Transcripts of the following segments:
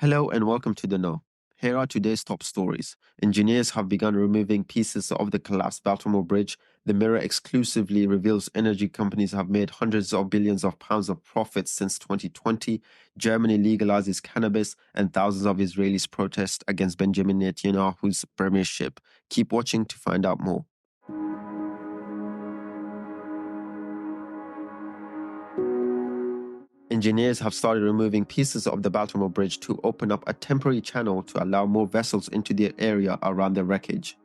Hello and welcome to The Know. Here are today's top stories. Engineers have begun removing pieces of the collapsed Baltimore Bridge. The Mirror exclusively reveals energy companies have made hundreds of billions of pounds of profits since 2020. Germany legalizes cannabis, and thousands of Israelis protest against Benjamin Netanyahu's premiership. Keep watching to find out more. Engineers have started removing pieces of the Baltimore Bridge to open up a temporary channel to allow more vessels into the area around the wreckage.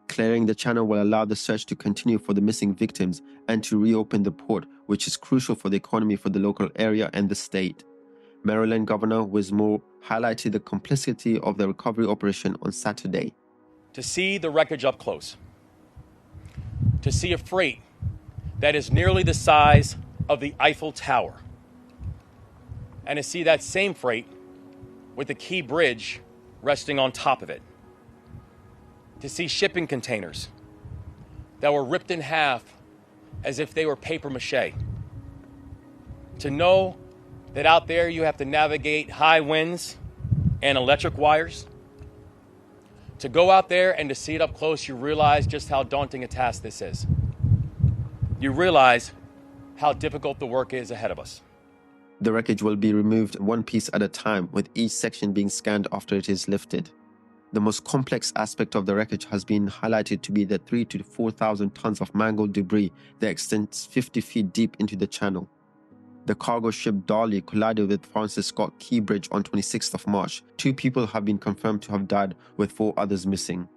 Clearing the channel will allow the search to continue for the missing victims and to reopen the port, which is crucial for the economy for the local area and the state. Maryland Governor Wiz Moore highlighted the complexity of the recovery operation on Saturday. To see the wreckage up close, to see a freight that is nearly the size of the Eiffel Tower, and to see that same freight with the key bridge resting on top of it. To see shipping containers that were ripped in half as if they were paper mache. To know that out there you have to navigate high winds and electric wires. To go out there and to see it up close, you realize just how daunting a task this is. You realize how difficult the work is ahead of us. The wreckage will be removed one piece at a time, with each section being scanned after it is lifted. The most complex aspect of the wreckage has been highlighted to be the 3,000 to 4,000 tons of mangled debris that extends 50 feet deep into the channel. The cargo ship Dali collided with Francis Scott Key Bridge on 26th of March. 2 people have been confirmed to have died, with 4 others missing.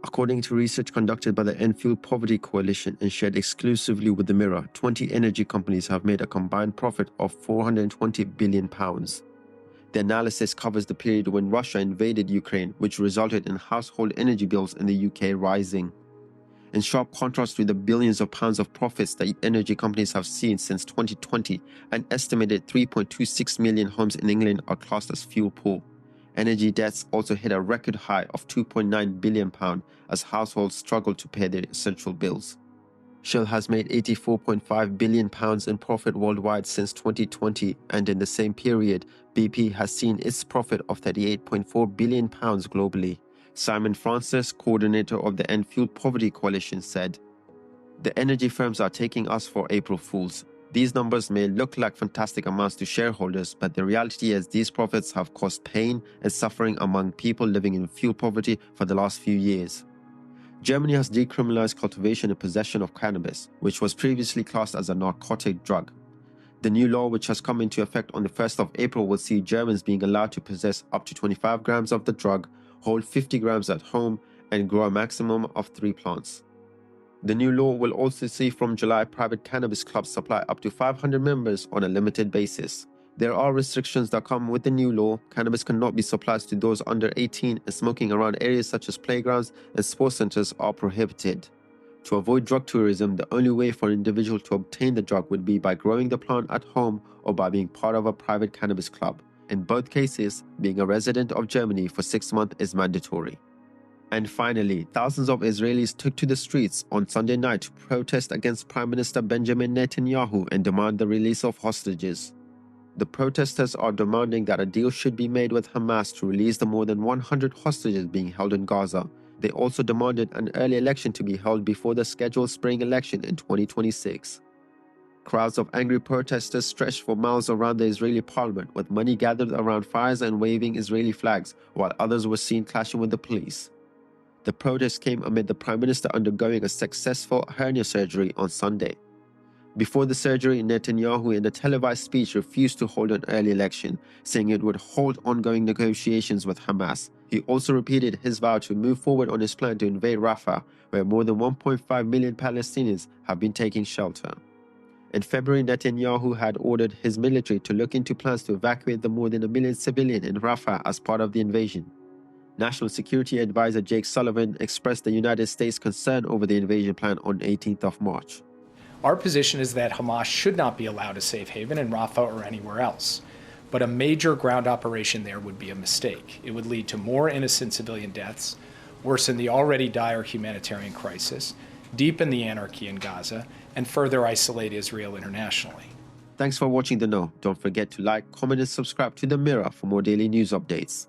According to research conducted by the End Fuel Poverty Coalition and shared exclusively with The Mirror, 20 energy companies have made a combined profit of £420 billion. The analysis covers the period when Russia invaded Ukraine, which resulted in household energy bills in the UK rising. In sharp contrast to the billions of pounds of profits that energy companies have seen since 2020, an estimated 3.26 million homes in England are classed as fuel poor. Energy debts also hit a record high of £2.9 billion as households struggle to pay their essential bills. Shell has made £84.5 billion in profit worldwide since 2020, and in the same period, BP has seen its profit of £38.4 billion globally. Simon Francis, coordinator of the End Fuel Poverty Coalition, said, "The energy firms are taking us for April Fools. These numbers may look like fantastic amounts to shareholders, but the reality is these profits have caused pain and suffering among people living in fuel poverty for the last few years." Germany has decriminalized cultivation and possession of cannabis, which was previously classed as a narcotic drug. The new law, which has come into effect on the 1st of April, will see Germans being allowed to possess up to 25 grams of the drug, hold 50 grams at home, and grow a maximum of 3 plants. The new law will also see from July private cannabis clubs supply up to 500 members on a limited basis. There are restrictions that come with the new law. Cannabis cannot be supplied to those under 18, and smoking around areas such as playgrounds and sports centers are prohibited. To avoid drug tourism, the only way for an individual to obtain the drug would be by growing the plant at home or by being part of a private cannabis club. In both cases, being a resident of Germany for 6 months is mandatory. And finally, thousands of Israelis took to the streets on Sunday night to protest against Prime Minister Benjamin Netanyahu and demand the release of hostages. The protesters are demanding that a deal should be made with Hamas to release the more than 100 hostages being held in Gaza. They also demanded an early election to be held before the scheduled spring election in 2026. Crowds of angry protesters stretched for miles around the Israeli parliament, with many gathered around fires and waving Israeli flags, while others were seen clashing with the police. The protest came amid the Prime Minister undergoing a successful hernia surgery on Sunday. Before the surgery, Netanyahu in a televised speech refused to hold an early election, saying it would halt ongoing negotiations with Hamas. He also repeated his vow to move forward on his plan to invade Rafah, where more than 1.5 million Palestinians have been taking shelter. In February, Netanyahu had ordered his military to look into plans to evacuate the more than 1 million civilians in Rafah as part of the invasion. National Security Advisor Jake Sullivan expressed the United States' concern over the invasion plan on 18th of March. Our position is that Hamas should not be allowed a safe haven in Rafah or anywhere else. But a major ground operation there would be a mistake. It would lead to more innocent civilian deaths, worsen the already dire humanitarian crisis, deepen the anarchy in Gaza, and further isolate Israel internationally. Thanks for watching The Know. Don't forget to like, comment and subscribe to The Mirror for more daily news updates.